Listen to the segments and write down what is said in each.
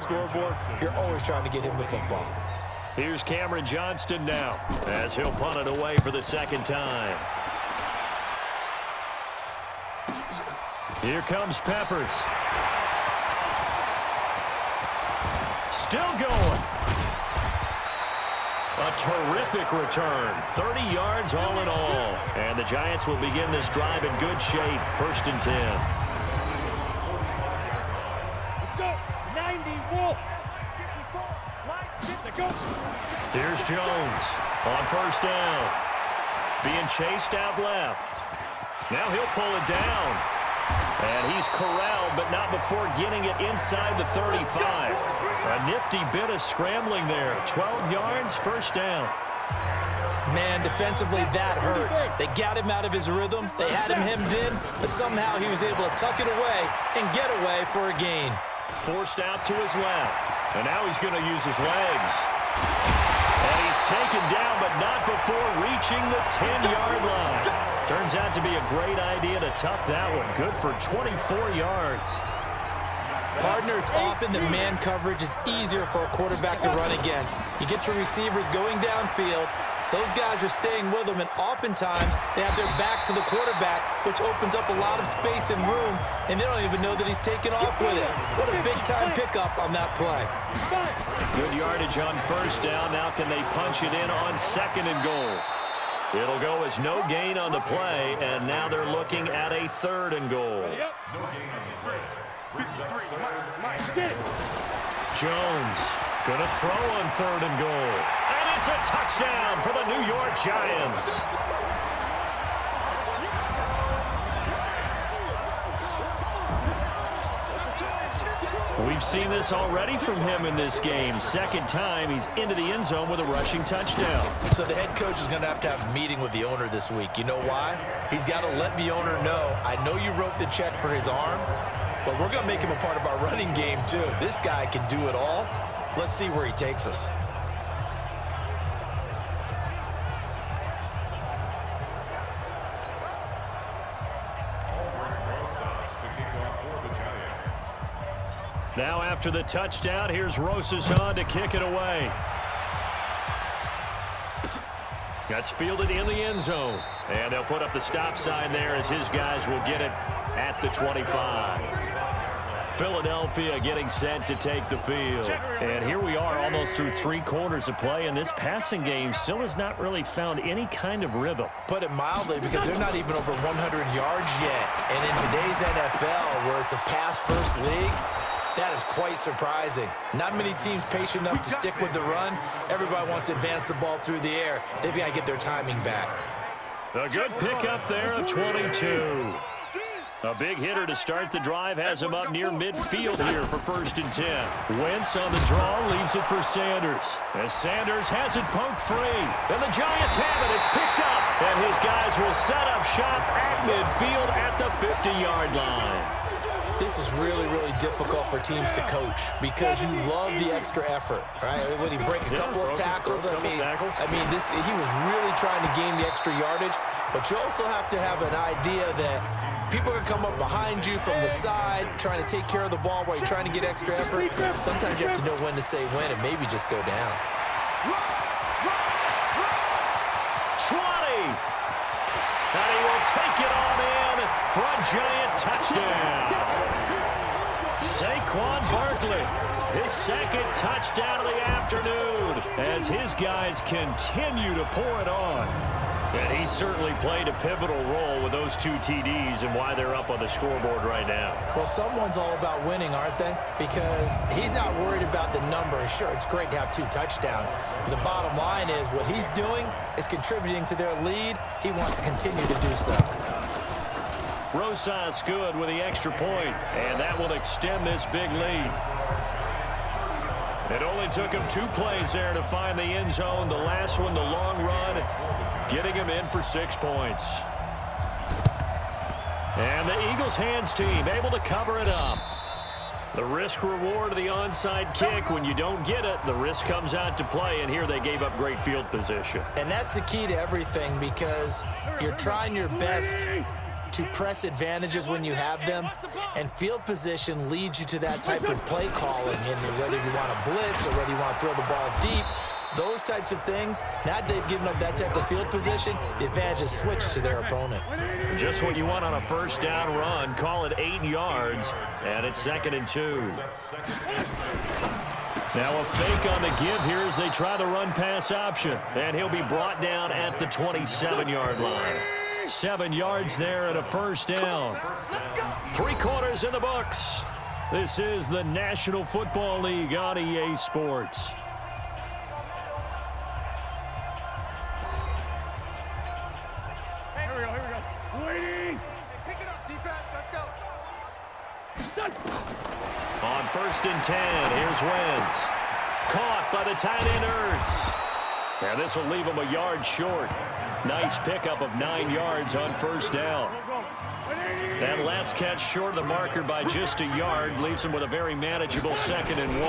scoreboard, you're always trying to get him the football. Here's Cameron Johnston now as he'll punt it away for the second time. Here comes Peppers. Still going. A terrific return. 30 yards all in all. And the Giants will begin this drive in good shape. 1st and 10. Let's go. 90, Wolf. Here's Jones on 1st down. Being chased out left. Now he'll pull it down. And he's corralled, but not before getting it inside the 35. A nifty bit of scrambling there. 12 yards, 1st down. Man, defensively, that hurts. They got him out of his rhythm. They had him hemmed in, but somehow he was able to tuck it away and get away for a gain. Forced out to his left. And now he's going to use his legs. And he's taken down, but not before reaching the 10-yard line. Turns out to be a great idea to tuck that one. Good for 24 yards. Partner, it's often that man coverage is easier for a quarterback to run against. You get your receivers going downfield. Those guys are staying with them, and oftentimes they have their back to the quarterback, which opens up a lot of space and room, and they don't even know that he's taken off with it. What a big-time pickup on that play. Good yardage on 1st down. Now can they punch it in on 2nd and goal? It'll go as no gain on the play, and now they're looking at a 3rd and goal. Jones gonna throw on 3rd and goal. And it's a touchdown for the New York Giants. We've seen this already from him in this game. 2nd time he's into the end zone with a rushing touchdown. So the head coach is going to have a meeting with the owner this week. You know why? He's got to let the owner know, I know you wrote the check for his arm, but we're going to make him a part of our running game too. This guy can do it all. Let's see where he takes us. Now after the touchdown, here's Rosas on to kick it away. That's fielded in the end zone. And they'll put up the stop sign there as his guys will get it at the 25. Philadelphia getting set to take the field. And here we are almost through 3 quarters of play, and this passing game still has not really found any kind of rhythm. Put it mildly, because they're not even over 100 yards yet. And in today's NFL, where it's a pass-first league, that is quite surprising. Not many teams patient enough to stick with the run. Everybody wants to advance the ball through the air. They've got to get their timing back. A good pickup there of 22. A big hitter to start the drive has him up near midfield here for 1st and 10. Wentz on the draw leaves it for Sanders. As Sanders has it poked free. And the Giants have it. It's picked up. And his guys will set up shop at midfield at the 50-yard line. This is really, really difficult for teams to coach because you love the extra effort, right? When he break a couple of tackles, he was really trying to gain the extra yardage, but you also have to have an idea that people are going to come up behind you from the side, trying to take care of the ball while you're trying to get extra effort. Sometimes you have to know when to say when and maybe just go down. 20. And he will take it on in for a Giant touchdown. Saquon Barkley, his 2nd touchdown of the afternoon as his guys continue to pour it on. And he certainly played a pivotal role with those 2 TDs and why they're up on the scoreboard right now. Well, someone's all about winning, aren't they? Because he's not worried about the number. Sure, it's great to have 2 touchdowns. But the bottom line is what he's doing is contributing to their lead. He wants to continue to do so. Rosas good with the extra point, and that will extend this big lead. It only took him 2 plays there to find the end zone. The last one, the long run, getting him in for 6 points. And the Eagles hands team able to cover it up. The risk reward of the onside kick, when you don't get it, the risk comes out to play, and here they gave up great field position. And that's the key to everything, because you're trying your best to press advantages when you have them, and field position leads you to that type of play calling, and whether you want to blitz or whether you want to throw the ball deep, those types of things. Now they've given up that type of field position, the advantage is switched to their opponent. Just what you want on a first down run. Call it 8 yards, and it's 2nd and 2. Now a fake on the give here as they try the run-pass option, and he'll be brought down at the 27-yard line. 7 yards there and a first down. 3 quarters in the books. This is the National Football League on EA Sports. On 1st and 10, here's Wentz. Caught by the tight end Ertz. And this will leave him a yard short. Nice pickup of 9 yards on first down. That last catch short of the marker by just a yard leaves him with a very manageable 2nd and 1.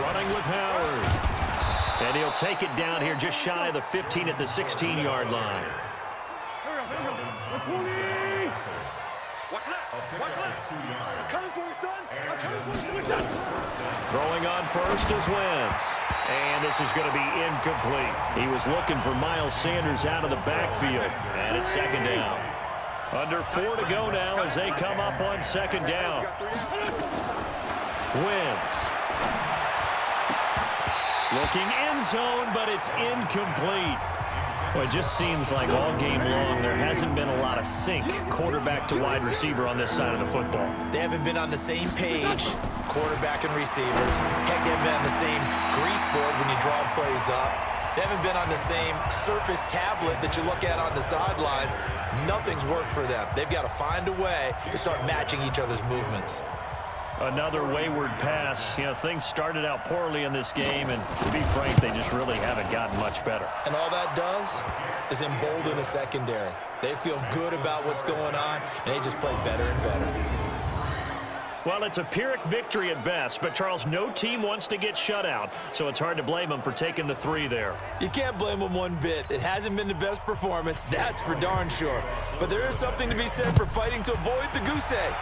Running with Howard. And he'll take it down here just shy of the 15 at the 16-yard line. Watch left. Watch left. I'm coming for you, son. I'm coming for you. Throwing on first is Wentz. And this is going to be incomplete. He was looking for Miles Sanders out of the backfield. And it's 2nd down. Under 4 to go now as they come up on 2nd down. Wentz. Looking end zone, but it's incomplete. Well, it just seems like all game long there hasn't been a lot of sync quarterback to wide receiver on this side of the football. They haven't been on the same page, quarterback and receivers. Heck, they haven't been on the same grease board when you draw plays up. They haven't been on the same surface tablet that you look at on the sidelines. Nothing's worked for them. They've got to find a way to start matching each other's movements. Another wayward pass. You know, things started out poorly in this game, and to be frank, they just really haven't gotten much better. And all that does is embolden a secondary. They feel good about what's going on, and they just play better and better. Well, it's a Pyrrhic victory at best, but, Charles, no team wants to get shut out, so it's hard to blame them for taking the 3 there. You can't blame them one bit. It hasn't been the best performance, that's for darn sure. But there is something to be said for fighting to avoid the goose egg.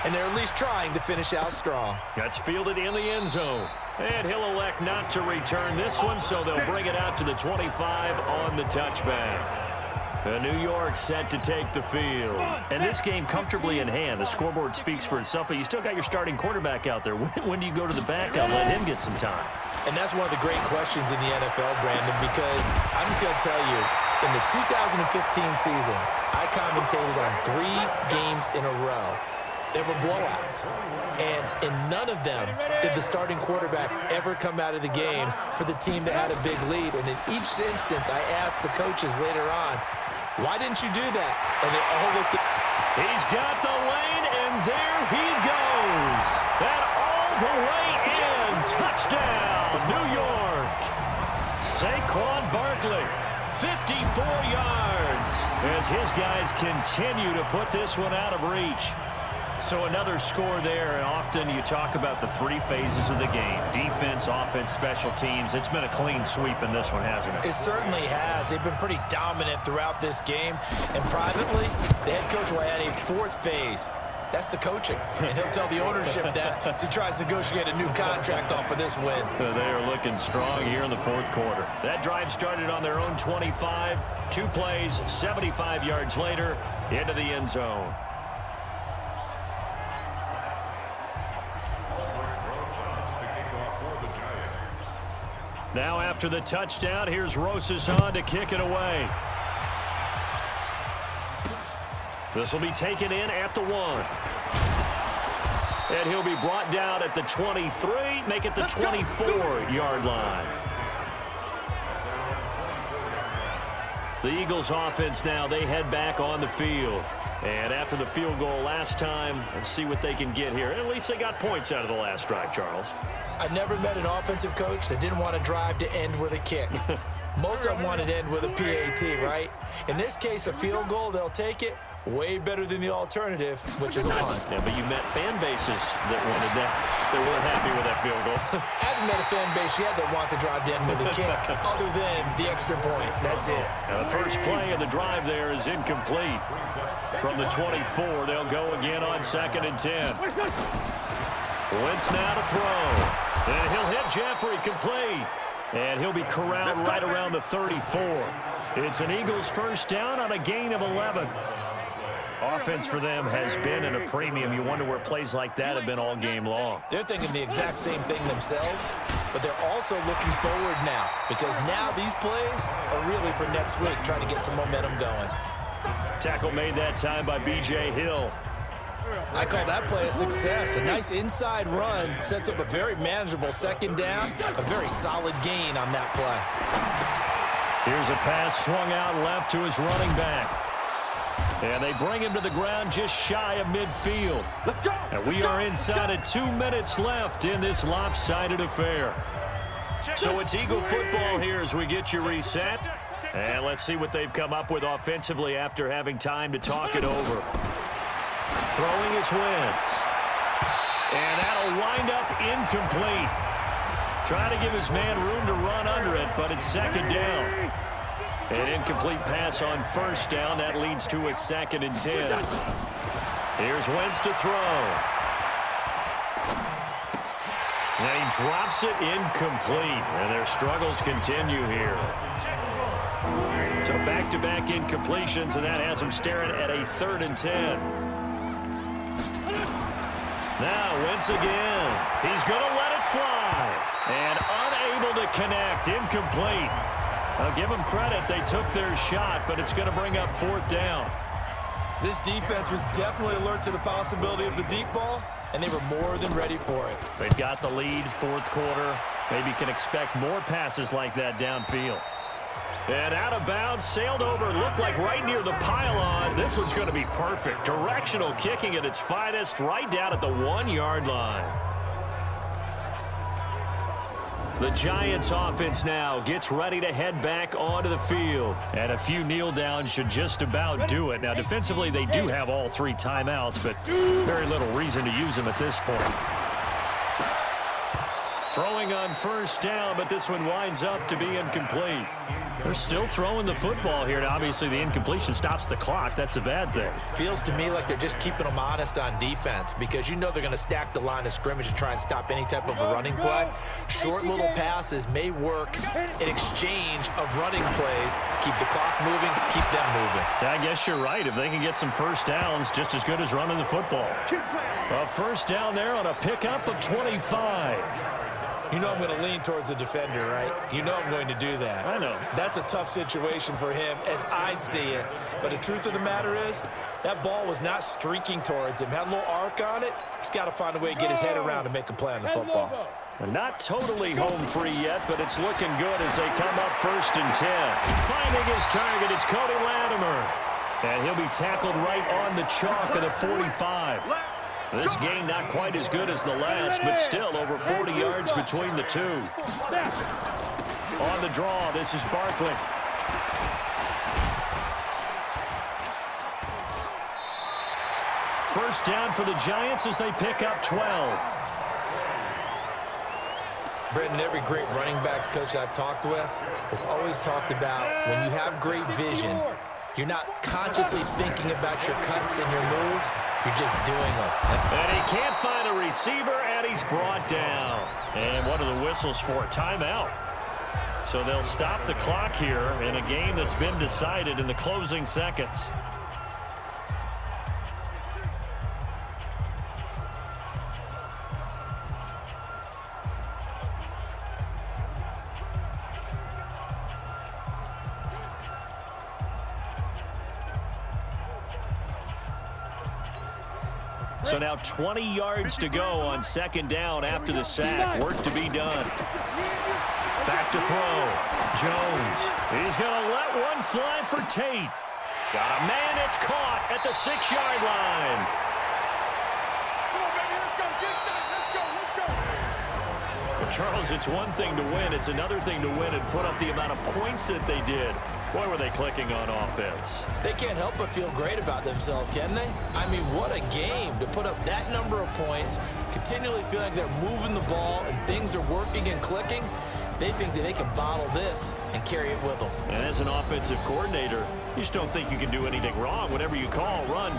And they're at least trying to finish out strong. That's fielded in the end zone. And he'll elect not to return this one, so they'll bring it out to the 25 on the touchback. The New York set to take the field. And this game comfortably in hand. The scoreboard speaks for itself, but you still got your starting quarterback out there. When do you go to the backup? Let him get some time. And that's one of the great questions in the NFL, Brandon, because I'm just going to tell you, in the 2015 season, I commentated on 3 games in a row. They were blowouts. And in none of them did the starting quarterback ever come out of the game for the team that had a big lead. And in each instance, I asked the coaches later on, why didn't you do that? And they all looked at... He's got the lane, and there he goes. And all the way in. Touchdown, New York. Saquon Barkley, 54 yards, as his guys continue to put this one out of reach. So another score there, and often you talk about the 3 phases of the game. Defense, offense, special teams. It's been a clean sweep in this one, hasn't it? It certainly has. They've been pretty dominant throughout this game. And privately, the head coach will add a 4th phase. That's the coaching. And he'll tell the ownership that as he tries to negotiate a new contract off of this win. They are looking strong here in the 4th quarter. That drive started on their own 25. 2 plays, 75 yards later, into the end zone. Now after the touchdown, here's Rosas to kick it away. This will be taken in at the 1. And he'll be brought down at the 23, make it the 24-yard line. The Eagles offense now, they head back on the field. And after the field goal last time, let's see what they can get here. At least they got points out of the last drive, Charles. I never met an offensive coach that didn't want to drive to end with a kick. Most of them wanted to end with a PAT, right? In this case, a field goal, they'll take it. Way better than the alternative, which is a punt. Yeah, but you met fan bases that wanted that. They weren't happy with that field goal. haven't met a fan base yet that wants to drive to end with a kick other than the extra point. That's it. Now the first play of the drive there is incomplete. From the 24, they'll go again on 2nd and 10. Wentz now to throw. And he'll hit Jeffrey complete. And he'll be corralled right around the 34. It's an Eagles first down on a gain of 11. Offense for them has been at a premium. You wonder where plays like that have been all game long. They're thinking the exact same thing themselves, but they're also looking forward now because now these plays are really for next week, trying to get some momentum going. Tackle made that time by B.J. Hill. I call that play a success. A nice inside run sets up a very manageable 2nd down, a very solid gain on that play. Here's a pass swung out left to his running back. And they bring him to the ground just shy of midfield. Let's go. And we are inside of 2 minutes left in this lopsided affair. So it's Eagle football here as we get you reset. And let's see what they've come up with offensively after having time to talk it over. Throwing his Wentz. And that'll wind up incomplete. Trying to give his man room to run under it, but it's 2nd down. An incomplete pass on 1st down. That leads to a 2nd and 10. Here's Wentz to throw. And he drops it incomplete. And their struggles continue here. So back-to-back incompletions, and that has them staring at a 3rd and 10. Now Wentz again. He's going to let it fly. And unable to connect. Incomplete. I'll give them credit. They took their shot, but it's going to bring up 4th down. This defense was definitely alert to the possibility of the deep ball, and they were more than ready for it. They've got the lead, 4th quarter. Maybe can expect more passes like that downfield. And out of bounds, sailed over, looked like right near the pylon. This one's going to be perfect. Directional kicking at its finest, right down at the 1-yard line. The Giants offense now gets ready to head back onto the field. And a few kneel downs should just about do it. Now, defensively, they do have all 3 timeouts, but very little reason to use them at this point. Throwing on 1st down, but this one winds up to be incomplete. They're still throwing the football here, and obviously the incompletion stops the clock. That's a bad thing. Feels to me like they're just keeping them honest on defense because you know they're going to stack the line of scrimmage and try and stop any type of a running play. Short little passes may work in exchange of running plays. Keep the clock moving, keep them moving. I guess you're right. If they can get some 1st downs, just as good as running the football. A 1st down there on a pickup of 25. You know I'm going to lean towards the defender, right? You know I'm going to do that. I know. That's a tough situation for him as I see it. But the truth of the matter is, that ball was not streaking towards him. Had a little arc on it. He's got to find a way to get his head around and make a play on the football. Not totally home free yet, but it's looking good as they come up 1st and 10. Finding his target, it's Cody Latimer. And he'll be tackled right on the chalk of the 45. This gain not quite as good as the last, but still over 40 yards between the two. On the draw, this is Barkley. First down for the Giants as they pick up 12. Brendan, every great running backs coach I've talked with has always talked about when you have great vision, you're not consciously thinking about your cuts and your moves. You're just doing them. And he can't find a receiver, and he's brought down. And what are the whistles for? A timeout. So they'll stop the clock here in a game that's been decided in the closing seconds. So now 20 yards to go on 2nd down after the sack. Work to be done. Back to throw. Jones. He's going to let one fly for Tate. Got a man that's caught at the 6-yard line. Well, Charles, it's one thing to win. It's another thing to win and put up the amount of points that they did. Boy, were they clicking on offense. They can't help but feel great about themselves, can they? I mean, what a game to put up that number of points, continually feel like they're moving the ball and things are working and clicking. They think that they can bottle this and carry it with them. And as an offensive coordinator, you just don't think you can do anything wrong. Whatever you call, run,